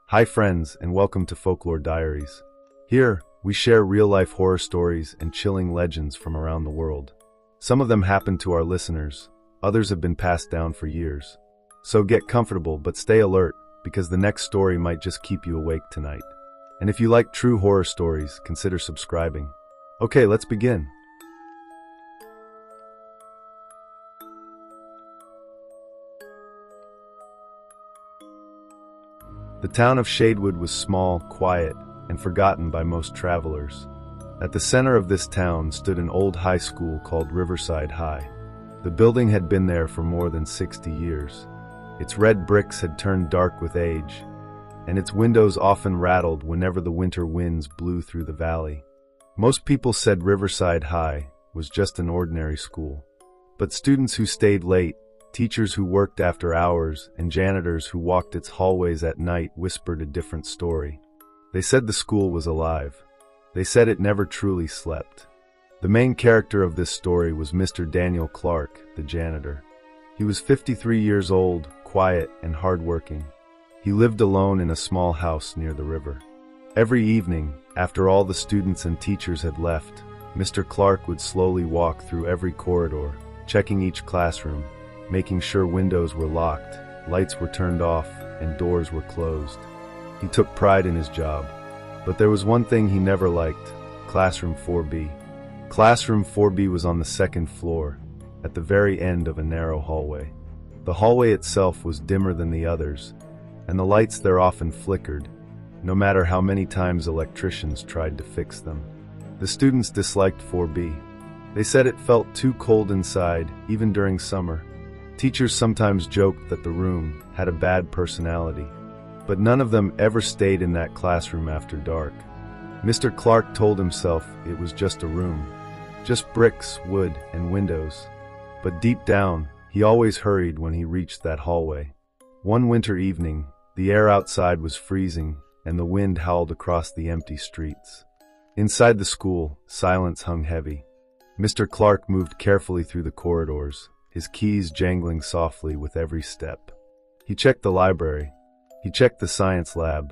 Hi friends, and welcome to Folklore Diaries. Here, we share real-life horror stories and chilling legends from around the world. Some of them happen to our listeners, others have been passed down for years. So get comfortable but stay alert, because the next story might just keep you awake tonight. And if you like true horror stories, consider subscribing. Okay, let's begin. The town of Shadewood was small, quiet, and forgotten by most travelers. At the center of this town stood an old high school called Riverside High. The building had been there for more than 60 years. Its red bricks had turned dark with age, and its windows often rattled whenever the winter winds blew through the valley. Most people said Riverside High was just an ordinary school. But students who stayed late, teachers who worked after hours, and janitors who walked its hallways at night whispered a different story. They said the school was alive. They said it never truly slept. The main character of this story was Mr. Daniel Clark, the janitor. He was 53 years old, quiet and hardworking. He lived alone in a small house near the river. Every evening, after all the students and teachers had left, Mr. Clark would slowly walk through every corridor, checking each classroom, making sure windows were locked, lights were turned off, and doors were closed. He took pride in his job. But there was one thing he never liked: Classroom 4B. Classroom 4B was on the second floor, at the very end of a narrow hallway. The hallway itself was dimmer than the others, and the lights there often flickered, no matter how many times electricians tried to fix them. The students disliked 4B. They said it felt too cold inside, even during summer. Teachers sometimes joked that the room had a bad personality, but none of them ever stayed in that classroom after dark. Mr. Clark told himself it was just a room, just bricks, wood, and windows. But deep down, he always hurried when he reached that hallway. One winter evening, the air outside was freezing, and the wind howled across the empty streets. Inside the school, silence hung heavy. Mr. Clark moved carefully through the corridors, his keys jangling softly with every step. He checked the library. He checked the science lab.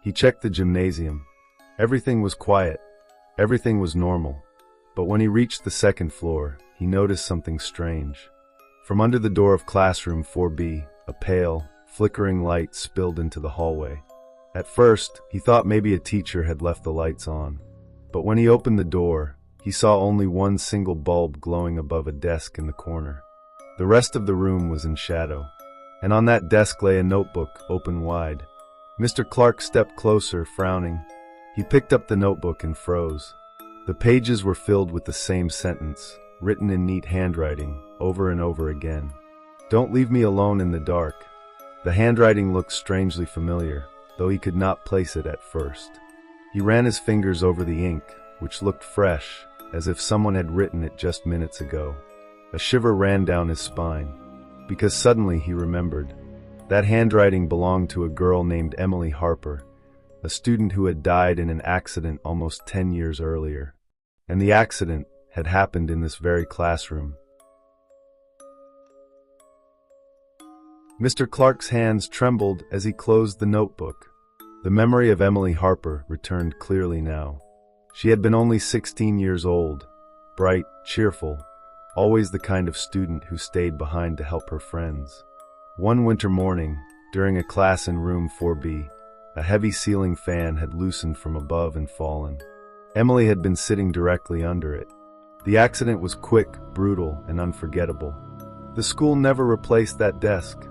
He checked the gymnasium. Everything was quiet. Everything was normal. But when he reached the second floor, he noticed something strange. From under the door of classroom 4B, a pale, flickering light spilled into the hallway. At first, he thought maybe a teacher had left the lights on. But when he opened the door, he saw only one single bulb glowing above a desk in the corner. The rest of the room was in shadow, and on that desk lay a notebook, open wide. Mr. Clark stepped closer, frowning. He picked up the notebook and froze. The pages were filled with the same sentence, written in neat handwriting, over and over again. "Don't leave me alone in the dark." The handwriting looked strangely familiar, though he could not place it at first. He ran his fingers over the ink, which looked fresh, as if someone had written it just minutes ago. A shiver ran down his spine, because suddenly he remembered. That handwriting belonged to a girl named Emily Harper, a student who had died in an accident almost 10 years earlier. And the accident had happened in this very classroom. Mr. Clark's hands trembled as he closed the notebook. The memory of Emily Harper returned clearly now. She had been only 16 years old, bright, cheerful, always the kind of student who stayed behind to help her friends. One winter morning, during a class in room 4B, a heavy ceiling fan had loosened from above and fallen. Emily had been sitting directly under it. The accident was quick, brutal, and unforgettable. The school never replaced that desk.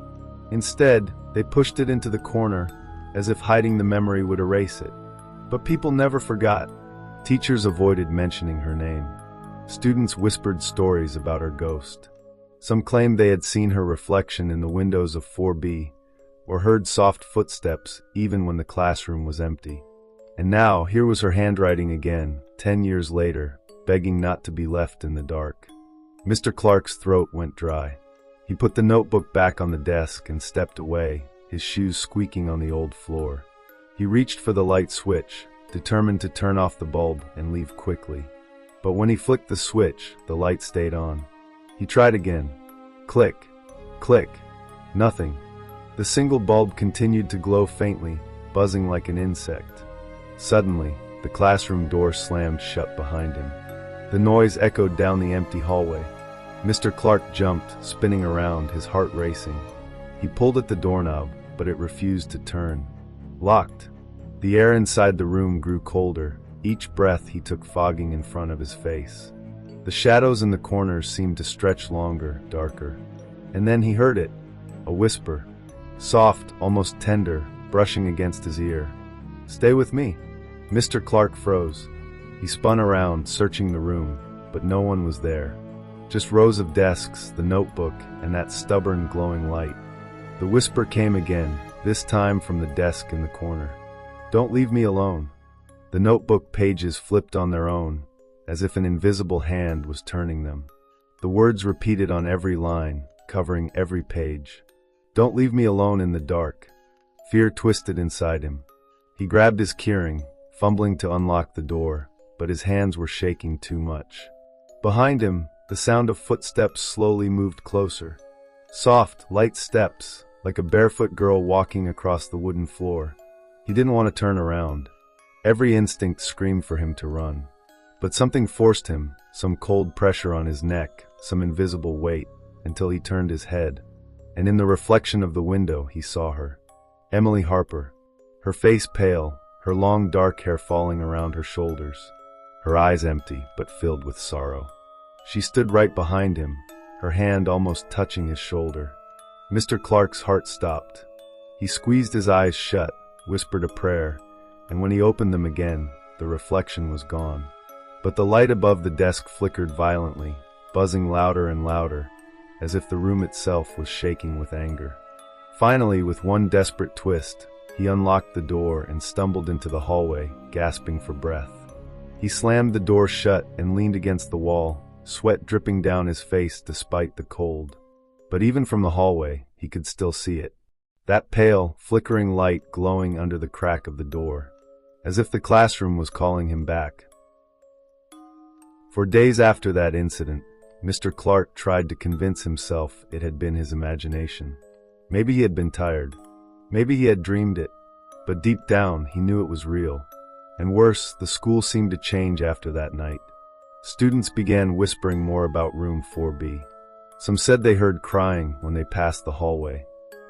Instead, they pushed it into the corner, as if hiding the memory would erase it. But people never forgot. Teachers avoided mentioning her name. Students whispered stories about her ghost. Some claimed they had seen her reflection in the windows of 4B, or heard soft footsteps even when the classroom was empty. And now, here was her handwriting again, 10 years later, begging not to be left in the dark. Mr. Clark's throat went dry. He put the notebook back on the desk and stepped away, his shoes squeaking on the old floor. He reached for the light switch, determined to turn off the bulb and leave quickly. But when he flicked the switch, the light stayed on. He tried again. Click, click, nothing. The single bulb continued to glow faintly, buzzing like an insect. Suddenly, the classroom door slammed shut behind him. The noise echoed down the empty hallway. Mr. Clark jumped, spinning around, his heart racing. He pulled at the doorknob, but it refused to turn. Locked. The air inside the room grew colder, each breath he took fogging in front of his face. The shadows in the corners seemed to stretch longer, darker. And then he heard it, a whisper, soft, almost tender, brushing against his ear. "Stay with me." Mr. Clark froze. He spun around, searching the room, but no one was there. Just rows of desks, the notebook, and that stubborn, glowing light. The whisper came again, this time from the desk in the corner. "Don't leave me alone." The notebook pages flipped on their own, as if an invisible hand was turning them. The words repeated on every line, covering every page. "Don't leave me alone in the dark." Fear twisted inside him. He grabbed his keyring, fumbling to unlock the door, but his hands were shaking too much. Behind him, the sound of footsteps slowly moved closer. Soft, light steps, like a barefoot girl walking across the wooden floor. He didn't want to turn around. Every instinct screamed for him to run. But something forced him, some cold pressure on his neck, some invisible weight, until he turned his head. And in the reflection of the window, he saw her. Emily Harper. Her face pale, her long dark hair falling around her shoulders. Her eyes empty, but filled with sorrow. She stood right behind him, her hand almost touching his shoulder. Mr. Clark's heart stopped. He squeezed his eyes shut, whispered a prayer, and when he opened them again, the reflection was gone. But the light above the desk flickered violently, buzzing louder and louder, as if the room itself was shaking with anger. Finally, with one desperate twist, he unlocked the door and stumbled into the hallway, gasping for breath. He slammed the door shut and leaned against the wall, sweat dripping down his face despite the cold. But even from the hallway, he could still see it. That pale, flickering light glowing under the crack of the door, as if the classroom was calling him back. For days after that incident, Mr. Clark tried to convince himself it had been his imagination. Maybe he had been tired. Maybe he had dreamed it. But deep down, he knew it was real. And worse, the school seemed to change after that night. Students began whispering more about room 4B. Some said they heard crying when they passed the hallway.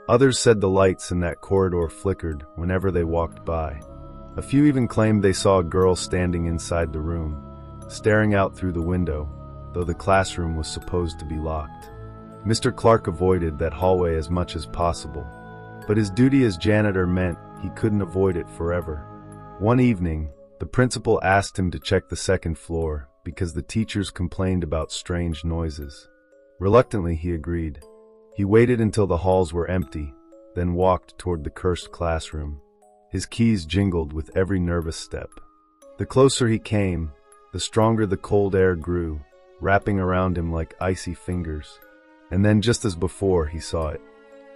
Others said the lights in that corridor flickered whenever they walked by. A few even claimed they saw a girl standing inside the room, staring out through the window, though the classroom was supposed to be locked. Mr. Clark avoided that hallway as much as possible, but his duty as janitor meant he couldn't avoid it forever. One evening, the principal asked him to check the second floor because the teachers complained about strange noises. Reluctantly, he agreed. He waited until the halls were empty, then walked toward the cursed classroom. His keys jingled with every nervous step. The closer he came, the stronger the cold air grew, wrapping around him like icy fingers. And then, just as before, he saw it.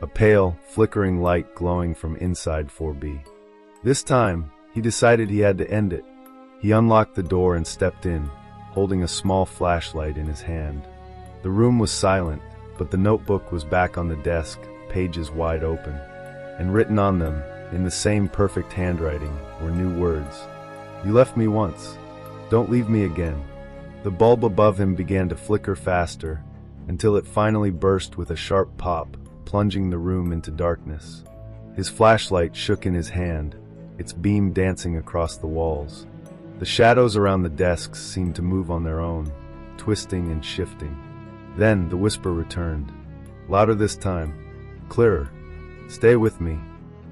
A pale, flickering light glowing from inside 4B. This time, he decided he had to end it. He unlocked the door and stepped in, holding a small flashlight in his hand. The room was silent, but the notebook was back on the desk, pages wide open. And written on them, in the same perfect handwriting, were new words. "You left me once. Don't leave me again." The bulb above him began to flicker faster, until it finally burst with a sharp pop, plunging the room into darkness. His flashlight shook in his hand, its beam dancing across the walls. The shadows around the desks seemed to move on their own, twisting and shifting. Then the whisper returned, louder this time, clearer. "Stay with me."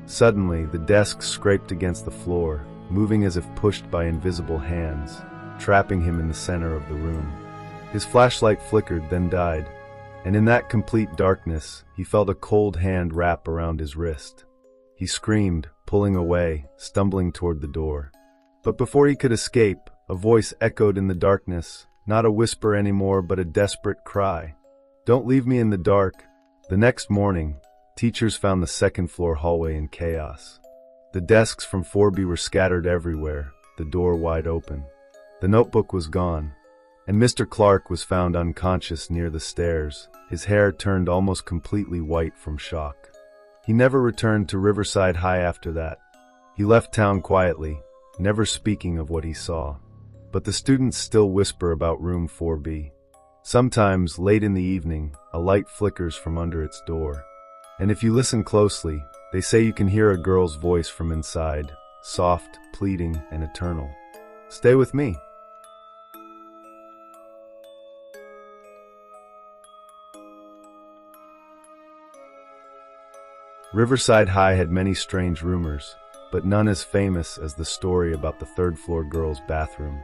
Suddenly, the desk scraped against the floor, moving as if pushed by invisible hands, trapping him in the center of the room. His flashlight flickered, then died, and in that complete darkness, he felt a cold hand wrap around his wrist. He screamed, pulling away, stumbling toward the door. But before he could escape, a voice echoed in the darkness, not a whisper anymore, but a desperate cry. "Don't leave me in the dark." The next morning, teachers found the second-floor hallway in chaos. The desks from 4B were scattered everywhere, the door wide open. The notebook was gone, and Mr. Clark was found unconscious near the stairs, his hair turned almost completely white from shock. He never returned to Riverside High after that. He left town quietly, never speaking of what he saw. But the students still whisper about room 4B. Sometimes, late in the evening, a light flickers from under its door. And if you listen closely, they say you can hear a girl's voice from inside, soft, pleading, and eternal. Stay with me. Riverside High had many strange rumors, but none as famous as the story about the third-floor girls' bathroom.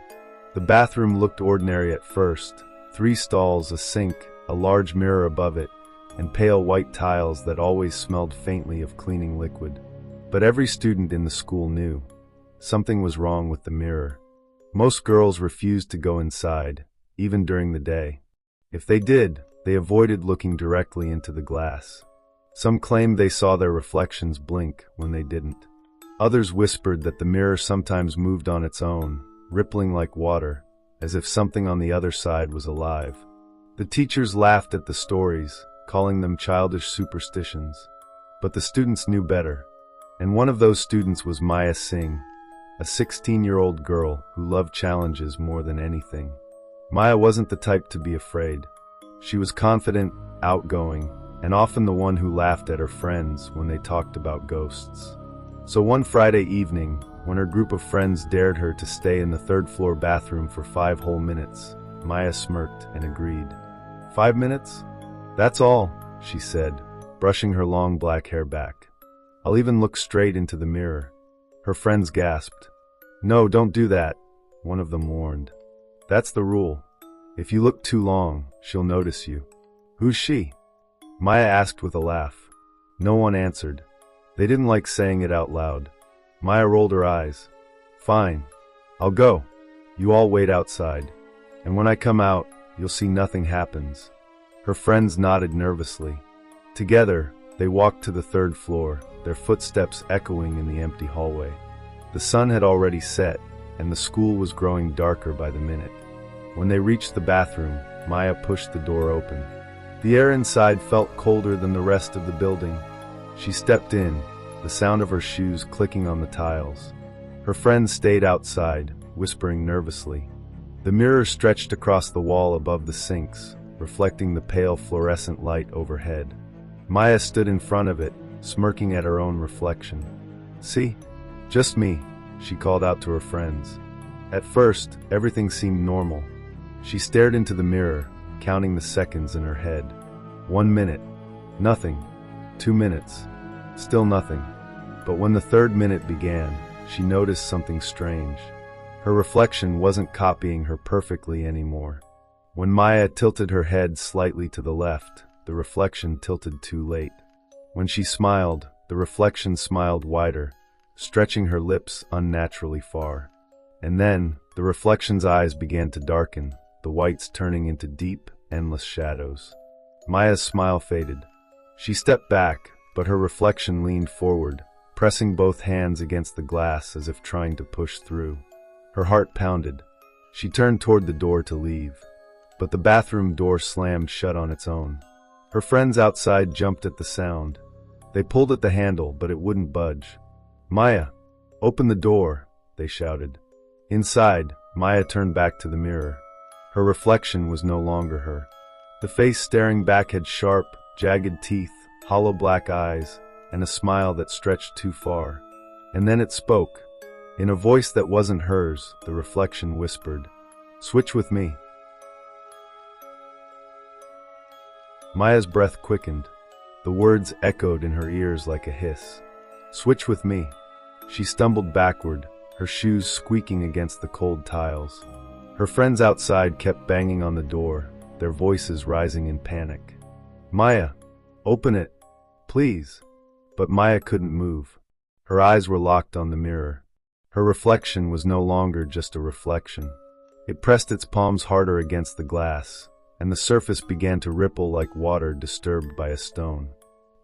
The bathroom looked ordinary at first: 3 stalls, a sink, a large mirror above it, and pale white tiles that always smelled faintly of cleaning liquid. But every student in the school knew something was wrong with the mirror. Most girls refused to go inside, even during the day. If they did, they avoided looking directly into the glass. Some claimed they saw their reflections blink when they didn't. Others whispered that the mirror sometimes moved on its own, rippling like water, as if something on the other side was alive. The teachers laughed at the stories, calling them childish superstitions. But the students knew better, and one of those students was Maya Singh, a 16-year-old girl who loved challenges more than anything. Maya wasn't the type to be afraid. She was confident, outgoing, and often the one who laughed at her friends when they talked about ghosts. So one Friday evening, when her group of friends dared her to stay in the third-floor bathroom for 5 whole minutes, Maya smirked and agreed. 5 minutes? That's all, she said, brushing her long black hair back. I'll even look straight into the mirror. Her friends gasped. No, don't do that, one of them warned. That's the rule. If you look too long, she'll notice you. Who's she? Maya asked with a laugh. No one answered. They didn't like saying it out loud. Maya rolled her eyes. Fine. I'll go. You all wait outside. And when I come out, you'll see nothing happens. Her friends nodded nervously. Together, they walked to the 3rd floor, their footsteps echoing in the empty hallway. The sun had already set, and the school was growing darker by the minute. When they reached the bathroom, Maya pushed the door open. The air inside felt colder than the rest of the building. She stepped in, the sound of her shoes clicking on the tiles. Her friends stayed outside, whispering nervously. The mirror stretched across the wall above the sinks, reflecting the pale fluorescent light overhead. Maya stood in front of it, smirking at her own reflection. See? Just me, she called out to her friends. At first, everything seemed normal. She stared into the mirror, counting the seconds in her head. 1 minute. Nothing. 2 minutes. Still nothing. But when the 3rd minute began, she noticed something strange. Her reflection wasn't copying her perfectly anymore. When Maya tilted her head slightly to the left, the reflection tilted too late. When she smiled, the reflection smiled wider, stretching her lips unnaturally far. And then, the reflection's eyes began to darken, the whites turning into deep, endless shadows. Maya's smile faded. She stepped back, but her reflection leaned forward, pressing both hands against the glass as if trying to push through. Her heart pounded. She turned toward the door to leave, but the bathroom door slammed shut on its own. Her friends outside jumped at the sound. They pulled at the handle, but it wouldn't budge. Maya, open the door, they shouted. Inside, Maya turned back to the mirror. Her reflection was no longer her. The face staring back had sharp, jagged teeth, hollow black eyes, and a smile that stretched too far. And then it spoke. In a voice that wasn't hers, the reflection whispered, "Switch with me." Maya's breath quickened. The words echoed in her ears like a hiss. "Switch with me." She stumbled backward, her shoes squeaking against the cold tiles. Her friends outside kept banging on the door, their voices rising in panic. "Maya, open it, please." But Maya couldn't move. Her eyes were locked on the mirror. Her reflection was no longer just a reflection. It pressed its palms harder against the glass, and the surface began to ripple like water disturbed by a stone.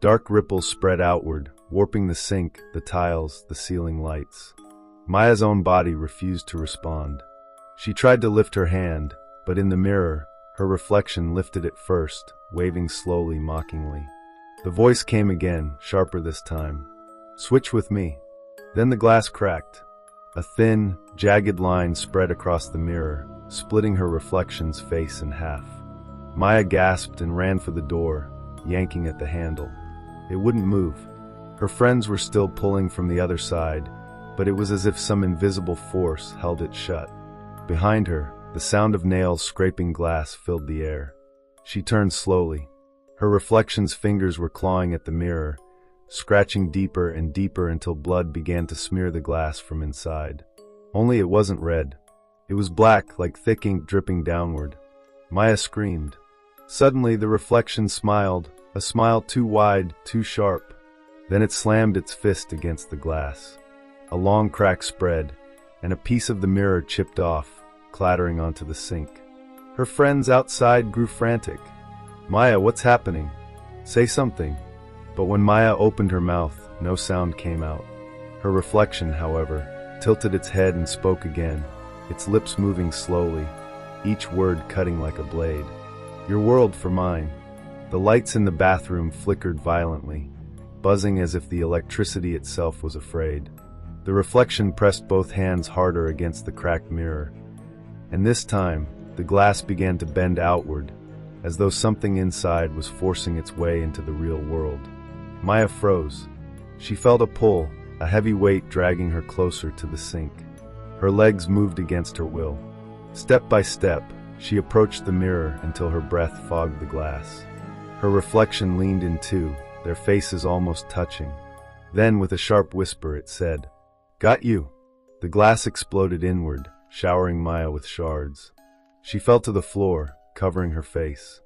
Dark ripples spread outward, warping the sink, the tiles, the ceiling lights. Maya's own body refused to respond. She tried to lift her hand, but in the mirror, her reflection lifted it first, waving slowly, mockingly. The voice came again, sharper this time. "Switch with me." Then the glass cracked. A thin, jagged line spread across the mirror, splitting her reflection's face in half. Maya gasped and ran for the door, yanking at the handle. It wouldn't move. Her friends were still pulling from the other side, but it was as if some invisible force held it shut. Behind her, the sound of nails scraping glass filled the air. She turned slowly. Her reflection's fingers were clawing at the mirror, scratching deeper and deeper until blood began to smear the glass from inside. Only it wasn't red. It was black, like thick ink dripping downward. Maya screamed. Suddenly, the reflection smiled, a smile too wide, too sharp. Then it slammed its fist against the glass. A long crack spread, and a piece of the mirror chipped off, clattering onto the sink. Her friends outside grew frantic. "Maya, what's happening? Say something." But when Maya opened her mouth, no sound came out. Her reflection, however, tilted its head and spoke again, its lips moving slowly, each word cutting like a blade. "Your world for mine." The lights in the bathroom flickered violently, buzzing as if the electricity itself was afraid. The reflection pressed both hands harder against the cracked mirror, and this time, the glass began to bend outward, as though something inside was forcing its way into the real world. Maya froze. She felt a pull, a heavy weight dragging her closer to the sink. Her legs moved against her will. Step by step, she approached the mirror until her breath fogged the glass. Her reflection leaned in too, their faces almost touching. Then, with a sharp whisper, it said, "Got you." The glass exploded inward, showering Maya with shards. She fell to the floor, covering her face.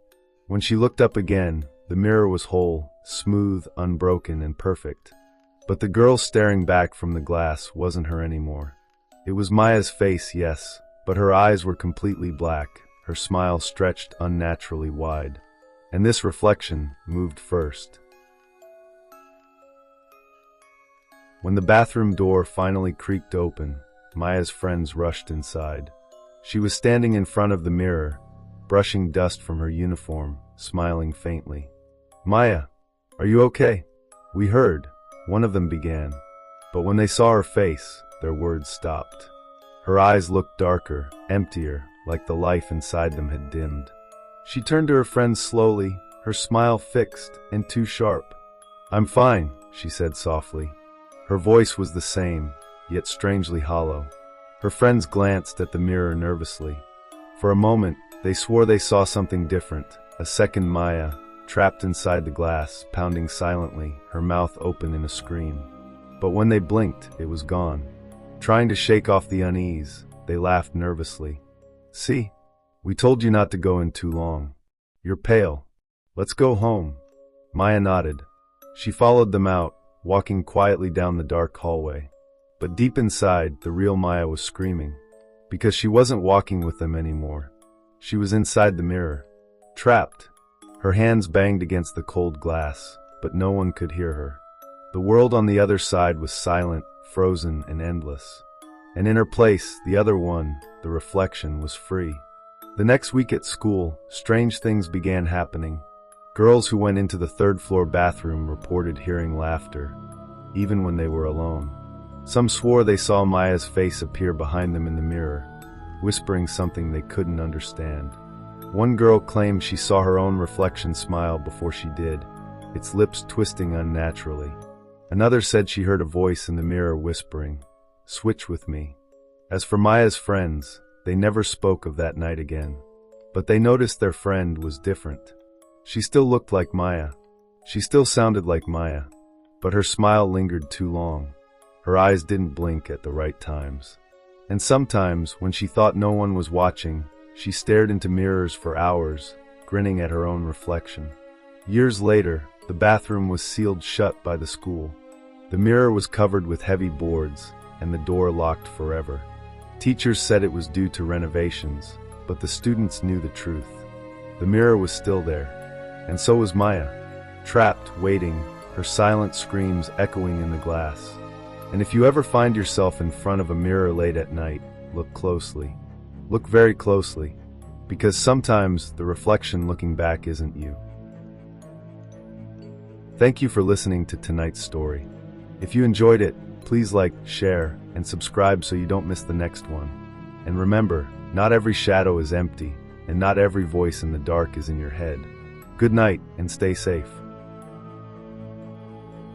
When she looked up again, the mirror was whole, smooth, unbroken, and perfect. But the girl staring back from the glass wasn't her anymore. It was Maya's face, yes, but her eyes were completely black, her smile stretched unnaturally wide. And this reflection moved first. When the bathroom door finally creaked open, Maya's friends rushed inside. She was standing in front of the mirror, brushing dust from her uniform, smiling faintly. "Maya, are you okay?" "We heard," one of them began. But when they saw her face, their words stopped. Her eyes looked darker, emptier, like the life inside them had dimmed. She turned to her friends slowly, her smile fixed and too sharp. "I'm fine," she said softly. Her voice was the same, yet strangely hollow. Her friends glanced at the mirror nervously. For a moment, they swore they saw something different, a second Maya, trapped inside the glass, pounding silently, her mouth open in a scream. But when they blinked, it was gone. Trying to shake off the unease, they laughed nervously. "See? We told you not to go in too long. You're pale. Let's go home." Maya nodded. She followed them out, walking quietly down the dark hallway. But deep inside, the real Maya was screaming. Because she wasn't walking with them anymore. She was inside the mirror. Trapped. Her hands banged against the cold glass, but no one could hear her. The world on the other side was silent, frozen, and endless. And in her place, the other one, the reflection, was free. The next week at school, strange things began happening. Girls who went into the third-floor bathroom reported hearing laughter, even when they were alone. Some swore they saw Maya's face appear behind them in the mirror, whispering something they couldn't understand. One girl claimed she saw her own reflection smile before she did, its lips twisting unnaturally. Another said she heard a voice in the mirror whispering, "Switch with me." As for Maya's friends, they never spoke of that night again. But they noticed their friend was different. She still looked like Maya. She still sounded like Maya. But her smile lingered too long. Her eyes didn't blink at the right times. And sometimes, when she thought no one was watching, she stared into mirrors for hours, grinning at her own reflection. Years later, the bathroom was sealed shut by the school. The mirror was covered with heavy boards, and the door locked forever. Teachers said it was due to renovations, but the students knew the truth. The mirror was still there, and so was Maya, trapped, waiting, her silent screams echoing in the glass. And if you ever find yourself in front of a mirror late at night, look closely. Look very closely, because sometimes the reflection looking back isn't you. Thank you for listening to tonight's story. If you enjoyed it, Please like, share, and subscribe so you don't miss the next one. And remember, not every shadow is empty, and not every voice in the dark is in your head. Good night, and stay safe.